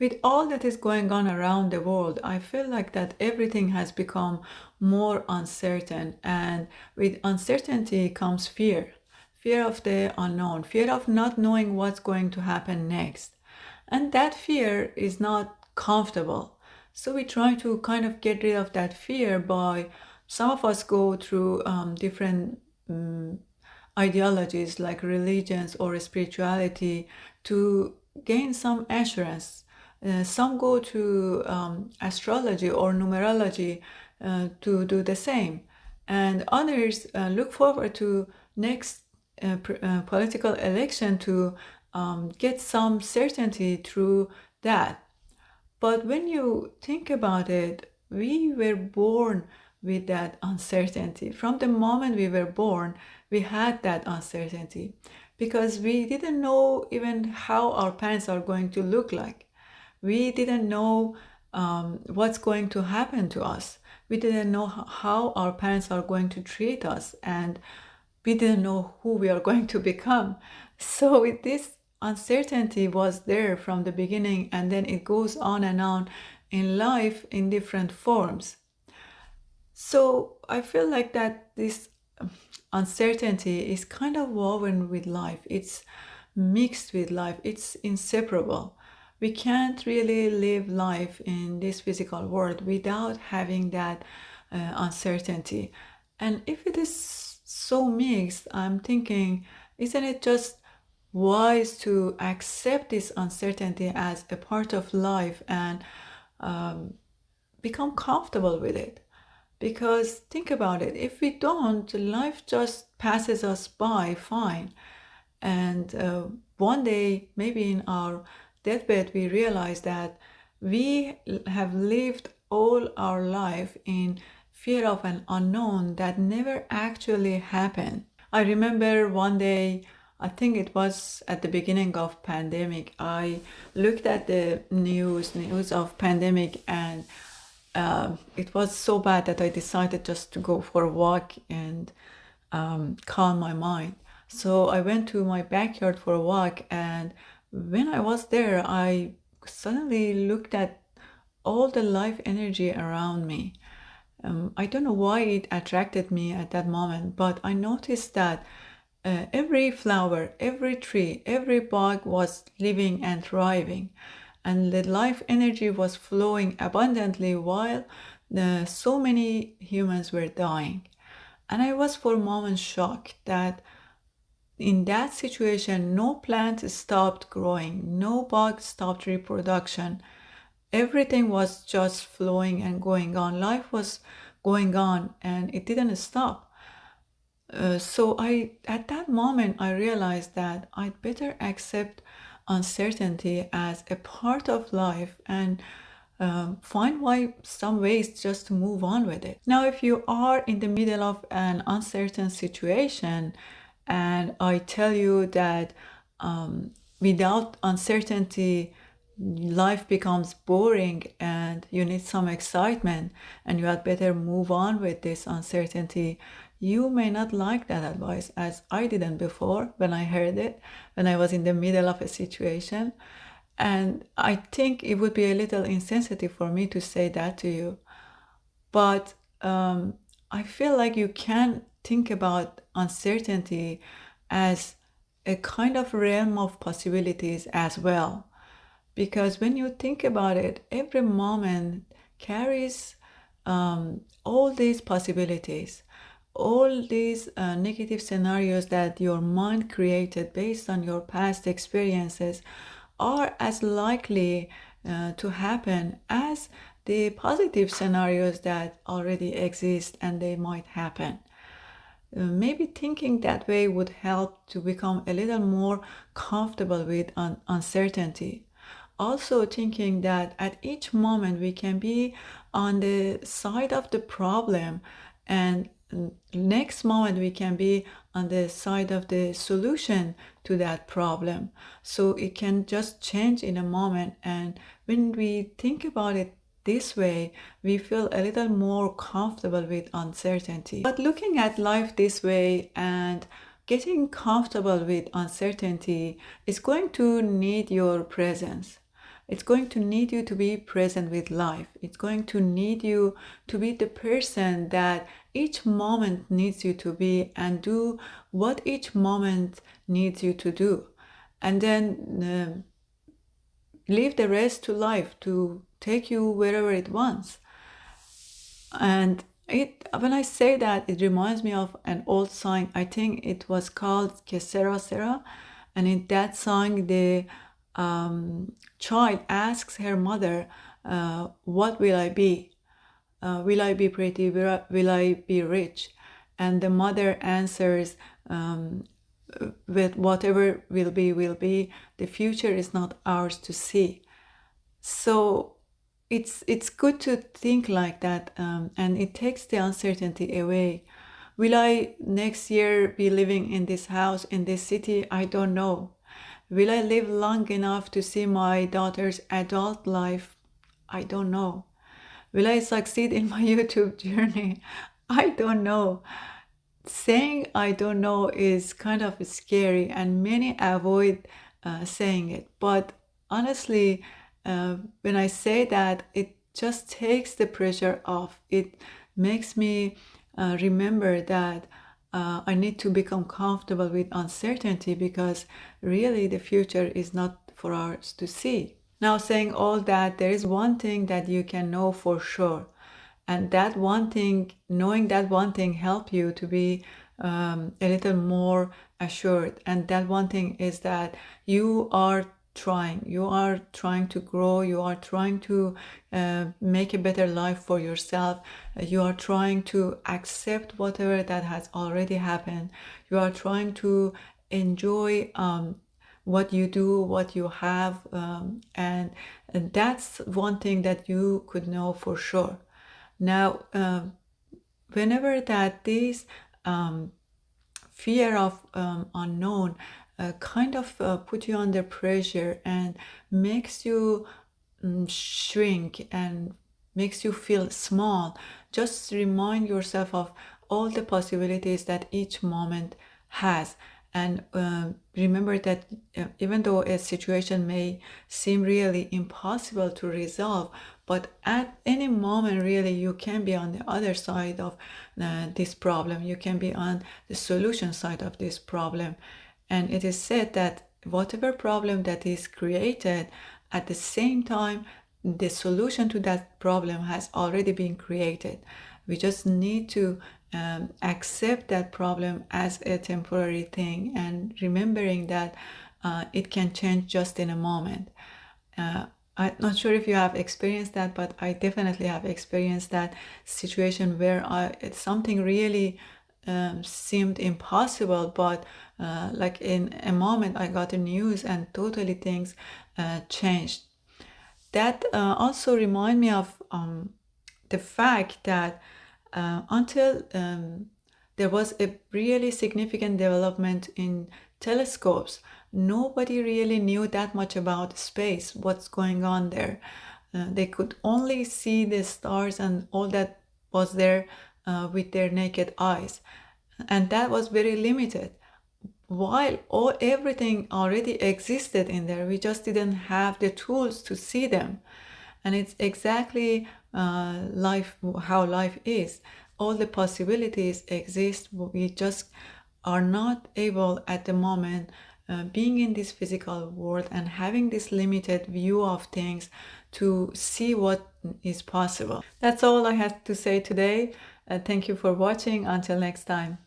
With all that is going on around the world, I feel like that everything has become more uncertain, and with uncertainty comes fear. Fear of the unknown, fear of not knowing what's going to happen next. And that fear is not comfortable. So we try to kind of get rid of that fear by some of us go through different ideologies like religions or spirituality to gain some assurance. Some go to astrology or numerology to do the same, and others look forward to next political election to get some certainty through that. But when you think about it, we were born with that uncertainty. From the moment we were born, we had that uncertainty because we didn't know even how our parents are going to look like. We didn't know what's going to happen to us. We didn't know how our parents are going to treat us, and we didn't know who we are going to become. So this uncertainty was there from the beginning, and then it goes on and on in life in different forms. So I feel like that this uncertainty is kind of woven with life. It's mixed with life. It's inseparable. We can't really live life in this physical world without having that uncertainty. And if it is so mixed, I'm thinking, isn't it just wise to accept this uncertainty as a part of life and um, become comfortable with it? Because think about it, if we don't, life just passes us by fine. And one day, maybe in our deathbed, we realize that we have lived all our life in fear of an unknown that never actually happened. I remember one day, I think it was at the beginning of pandemic, I looked at the news of pandemic, and it was so bad that I decided just to go for a walk and calm my mind. So I went to my backyard for a walk, and when I was there, I suddenly looked at all the life energy around me. I don't know why it attracted me at that moment, but I noticed that every flower, every tree, every bug was living and thriving, and the life energy was flowing abundantly while so many humans were dying. And I was for a moment shocked that in that situation, no plant stopped growing, no bug stopped reproduction. Everything was just flowing and going on. Life was going on and it didn't stop. So at that moment, I realized that I'd better accept uncertainty as a part of life and find some ways just to move on with it. Now, if you are in the middle of an uncertain situation, and I tell you that without uncertainty, life becomes boring and you need some excitement and you had better move on with this uncertainty, you may not like that advice, as I didn't before when I heard it, when I was in the middle of a situation. And I think it would be a little insensitive for me to say that to you. But I feel like you can think about uncertainty as a kind of realm of possibilities as well. Because when you think about it, every moment carries all these possibilities, all these negative scenarios that your mind created based on your past experiences are as likely to happen as the positive scenarios that already exist and they might happen. Maybe thinking that way would help to become a little more comfortable with uncertainty. Also, thinking that at each moment we can be on the side of the problem, and next moment we can be on the side of the solution to that problem. So it can just change in a moment. And when we think about it this way, we feel a little more comfortable with uncertainty. But looking at life this way and getting comfortable with uncertainty is going to need your presence. It's going to need you to be present with life. It's going to need you to be the person that each moment needs you to be, and do what each moment needs you to do. And then leave the rest to life to take you wherever it wants. And when I say that, it reminds me of an old song. I think it was called Que Sera Sera. And in that song, the child asks her mother, what will I be? Will I be pretty? Will I be rich? And the mother answers, with whatever will be, will be. The future is not ours to see. So it's good to think like that, and it takes the uncertainty away. Will I next year be living in this house in this city? I don't know. Will I live long enough to see my daughter's adult life? I don't know. Will I succeed in my YouTube journey? I don't know. Saying I don't know is kind of scary, and many avoid saying it. But honestly, when I say that, it just takes the pressure off. It makes me remember that I need to become comfortable with uncertainty, because really the future is not for us to see. Now, saying all that, there is one thing that you can know for sure. And that one thing, knowing that one thing, help you to be a little more assured. And that one thing is that you are trying to grow, you are trying to make a better life for yourself, you are trying to accept whatever that has already happened, you are trying to enjoy what you do, what you have, and that's one thing that you could know for sure. Now, whenever that this fear of unknown kind of put you under pressure and makes you shrink and makes you feel small, just remind yourself of all the possibilities that each moment has. And remember that even though a situation may seem really impossible to resolve, but at any moment, really, you can be on the other side of this problem. You can be on the solution side of this problem. And it is said that whatever problem that is created, at the same time, the solution to that problem has already been created. We just need to accept that problem as a temporary thing, and remembering that it can change just in a moment. I'm not sure if you have experienced that, but I definitely have experienced that situation where something really seemed impossible, but like in a moment I got the news and totally things changed. That also remind me of the fact that until there was a really significant development in telescopes, nobody really knew that much about space, what's going on there. They could only see the stars and all that was there with their naked eyes, and that was very limited. While everything already existed in there, we just didn't have the tools to see them. And it's exactly life, how life is. All the possibilities exist. We just are not able at the moment, being in this physical world and having this limited view of things, to see what is possible. That's all I had to say today. Thank you for watching. Until next time.